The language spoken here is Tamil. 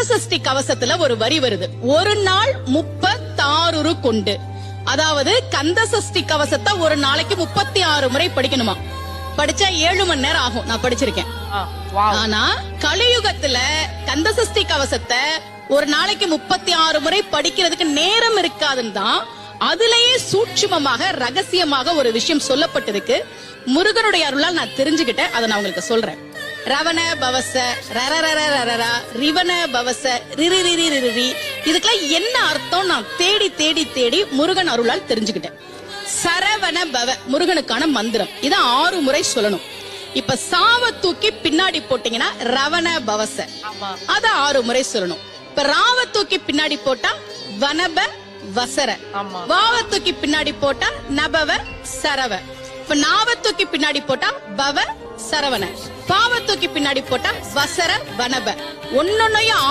கந்தசஷ்டி கவசத்துல ஒரு வரி வருது, ஒரு நாள் 36 கொண்டு. அதாவது கந்தசஷ்டி கவசத்தை ஒரு நாளைக்கு 36 முறை படிக்கணுமா. படிச்சா 7 மணி நேரம் ஆகும். நான் படிச்சிருக்கேன். ஆனா கலியுகத்துல கந்தசஷ்டி கவசத்தை ஒரு நாளைக்கு 36 முறை படிக்கிறதுக்கு நேரம் இருக்காதுன்னு தான் அதுலயே சூட்சுமமாக ரகசியமாக ஒரு விஷயம் சொல்லப்பட்டிருக்கு. முருகனுடைய அருளால் நான் தெரிஞ்சுக்கிட்டேன். அதை நான் உங்களுக்கு சொல்றேன். ரவண பவச ரரரரரரரா ரிவன பவச ரிரிரிரிரிரி, இதுக்கெல்லாம் என்ன அர்த்தம் நான் தேடி தேடி தேடி முருகன் அருளால் தெரிஞ்சுக்கிட்டேன். சரவண பவ முருகனுக்கான மந்திரம். இத 6 முறை சொல்லணும். இப்ப சாவ தூக்கி பின்னாடி போட்டீங்கன்னா ரவண பவச, அத 6 முறை சொல்லணும். இப்ப ராவ தூக்கி பின்னாடி போட்டா வனப வசர, வாவ தூக்கி பின்னாடி போட்டா நபவ சரவ, இப்ப நாவ தூக்கி பின்னாடி போட்டா பவ சரவண, பாவ தூக்கி பின்னாடி போட்டா வசர வனப. ஒன்னொன்னையும்